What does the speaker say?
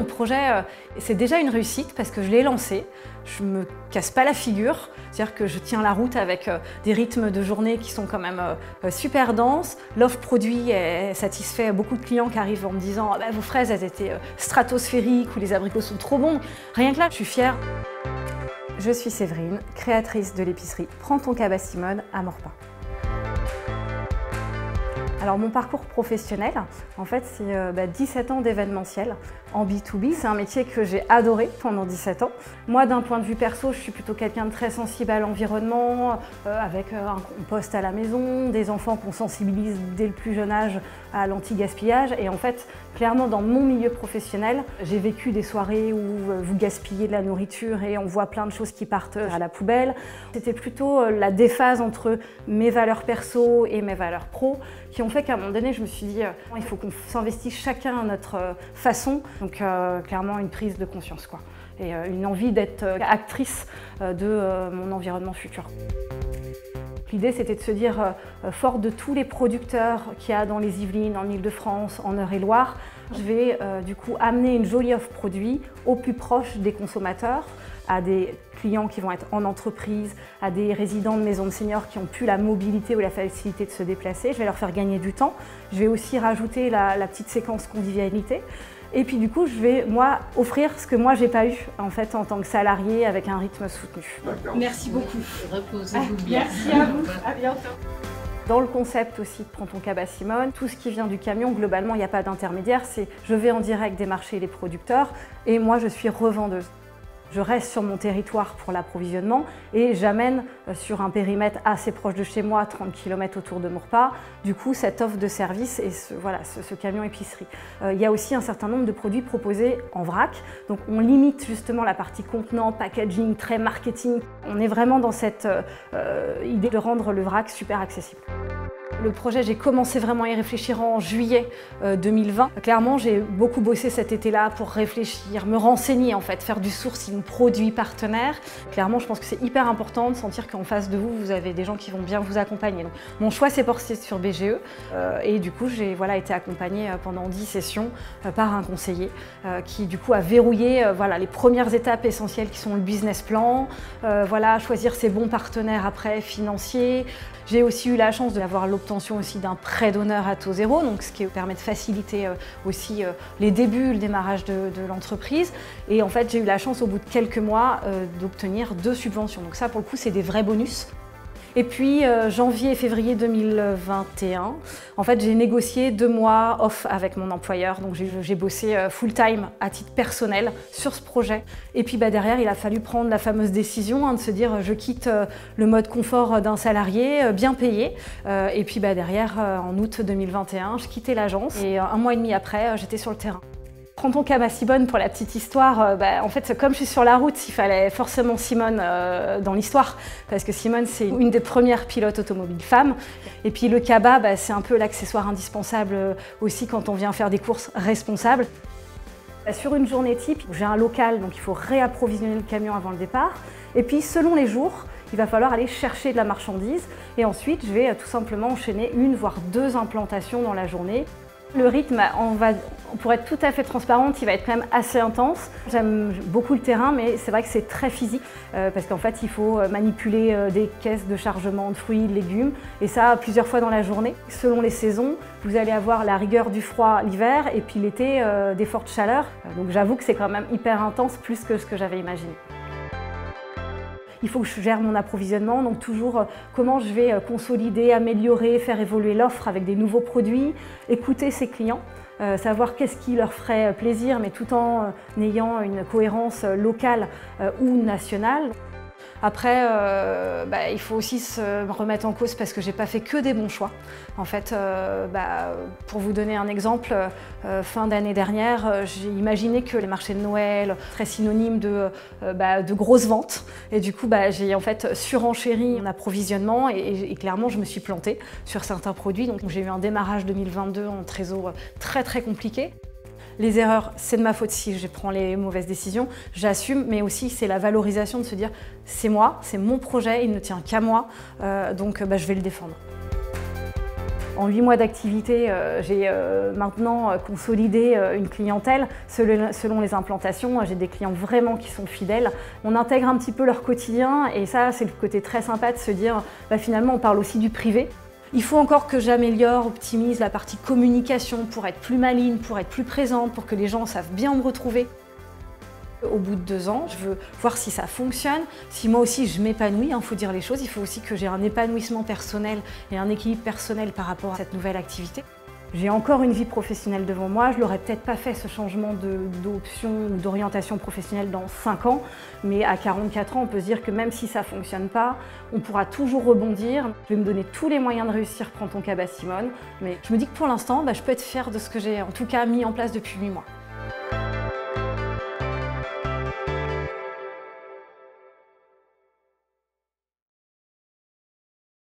mon projet, c'est déjà une réussite parce que je l'ai lancé. Je me casse pas la figure, c'est-à-dire que je tiens la route avec des rythmes de journée qui sont quand même super denses. L'offre produit satisfait beaucoup de clients qui arrivent en me disant ah, bah, vos fraises elles étaient stratosphériques ou les abricots sont trop bons. Rien que là, je suis fière. Je suis Séverine, créatrice de l'épicerie Prends ton cabas Simone à Morpin. Alors mon parcours professionnel, en fait, c'est 17 ans d'événementiel en B2B. C'est un métier que j'ai adoré pendant 17 ans. Moi, d'un point de vue perso, je suis plutôt quelqu'un de très sensible à l'environnement, avec un compost à la maison, des enfants qu'on sensibilise dès le plus jeune âge à l'anti-gaspillage. Et en fait, clairement, dans mon milieu professionnel, j'ai vécu des soirées où vous gaspillez de la nourriture et on voit plein de choses qui partent à la poubelle. C'était plutôt la déphase entre mes valeurs perso et mes valeurs pro qui ont fait qu'à un moment donné, je me suis dit il faut qu'on s'investisse chacun à notre façon. Donc clairement une prise de conscience, quoi. Et une envie d'être actrice de mon environnement futur. L'idée, c'était de se dire, fort de tous les producteurs qu'il y a dans les Yvelines, en Ile-de-France, en Eure-et-Loire, je vais du coup amener une jolie offre produit au plus proche des consommateurs, à des clients qui vont être en entreprise, à des résidents de maisons de seniors qui n'ont plus la mobilité ou la facilité de se déplacer. Je vais leur faire gagner du temps. Je vais aussi rajouter la petite séquence convivialité. Et puis du coup, je vais, moi, offrir ce que moi, j'ai pas eu, en fait, en tant que salarié, avec un rythme soutenu. Merci beaucoup. Reposez-vous bien. Merci à vous. À bientôt. Dans le concept aussi de Prends ton cabas Simone, tout ce qui vient du camion, globalement, il n'y a pas d'intermédiaire. C'est je vais en direct démarcher les producteurs et moi, je suis revendeuse. Je reste sur mon territoire pour l'approvisionnement et j'amène sur un périmètre assez proche de chez moi, 30 km autour de Morpin, du coup cette offre de service et ce camion épicerie. Il y a aussi un certain nombre de produits proposés en vrac, donc on limite justement la partie contenant, packaging, très marketing. On est vraiment dans cette idée de rendre le vrac super accessible. Le projet, j'ai commencé vraiment à y réfléchir en juillet 2020. Clairement, j'ai beaucoup bossé cet été-là pour réfléchir, me renseigner en fait, faire du sourcing produit partenaire. Clairement, je pense que c'est hyper important de sentir qu'en face de vous, vous avez des gens qui vont bien vous accompagner. Donc, mon choix s'est porté sur BGE et du coup, j'ai été accompagnée pendant 10 sessions par un conseiller qui du coup a verrouillé les premières étapes essentielles qui sont le business plan, choisir ses bons partenaires après financiers. J'ai aussi eu la chance d'avoir l'obtention aussi d'un prêt d'honneur à taux zéro, donc ce qui permet de faciliter aussi les débuts, le démarrage de l'entreprise. Et en fait, j'ai eu la chance au bout de quelques mois d'obtenir 2 subventions. Donc ça, pour le coup, c'est des vrais bonus. Et puis janvier et février 2021, en fait, j'ai négocié 2 mois off avec mon employeur. Donc j'ai bossé full-time à titre personnel sur ce projet. Et puis derrière, il a fallu prendre la fameuse décision de se dire je quitte le mode confort d'un salarié bien payé. Et puis derrière, en août 2021, je quittais l'agence. Et 1 mois et demi après, j'étais sur le terrain. Prends ton cabas Simone, pour la petite histoire, en fait, comme je suis sur la route, il fallait forcément Simone dans l'histoire, parce que Simone, c'est une des premières pilotes automobiles femmes. Et puis le cabas, c'est un peu l'accessoire indispensable aussi quand on vient faire des courses responsables. Sur une journée type, j'ai un local, donc il faut réapprovisionner le camion avant le départ. Et puis selon les jours, il va falloir aller chercher de la marchandise. Et ensuite, je vais tout simplement enchaîner 1 voire 2 implantations dans la journée. Le rythme, pour être tout à fait transparente, il va être quand même assez intense. J'aime beaucoup le terrain, mais c'est vrai que c'est très physique parce qu'en fait, il faut manipuler des caisses de chargement de fruits, de légumes et ça plusieurs fois dans la journée. Selon les saisons, vous allez avoir la rigueur du froid l'hiver et puis l'été des fortes chaleurs. Donc j'avoue que c'est quand même hyper intense, plus que ce que j'avais imaginé. Il faut que je gère mon approvisionnement, donc toujours comment je vais consolider, améliorer, faire évoluer l'offre avec des nouveaux produits, écouter ses clients, savoir qu'est-ce qui leur ferait plaisir, mais tout en ayant une cohérence locale ou nationale. Après, il faut aussi se remettre en cause parce que j'ai pas fait que des bons choix. En fait, pour vous donner un exemple, fin d'année dernière, j'ai imaginé que les marchés de Noël seraient synonymes de grosses ventes. Et du coup, j'ai en fait surenchéri mon approvisionnement et clairement, je me suis plantée sur certains produits. Donc j'ai eu un démarrage 2022 en trésor très très compliqué. Les erreurs, c'est de ma faute si je prends les mauvaises décisions, j'assume, mais aussi c'est la valorisation de se dire c'est moi, c'est mon projet, il ne tient qu'à moi, donc je vais le défendre. En 8 mois d'activité, j'ai maintenant consolidé une clientèle. Selon les implantations, j'ai des clients vraiment qui sont fidèles. On intègre un petit peu leur quotidien et ça, c'est le côté très sympa de se dire finalement on parle aussi du privé. Il faut encore que j'améliore, optimise la partie communication pour être plus maligne, pour être plus présente, pour que les gens savent bien me retrouver. Au bout de 2 ans, je veux voir si ça fonctionne, si moi aussi je m'épanouis, il faut dire les choses, il faut aussi que j'ai un épanouissement personnel et un équilibre personnel par rapport à cette nouvelle activité. J'ai encore une vie professionnelle devant moi, je l'aurais peut-être pas fait ce changement d'option ou d'orientation professionnelle dans 5 ans, mais à 44 ans, on peut se dire que même si ça ne fonctionne pas, on pourra toujours rebondir. Je vais me donner tous les moyens de réussir, prends ton cas Simone, mais je me dis que pour l'instant, je peux être fière de ce que j'ai en tout cas mis en place depuis 8 mois.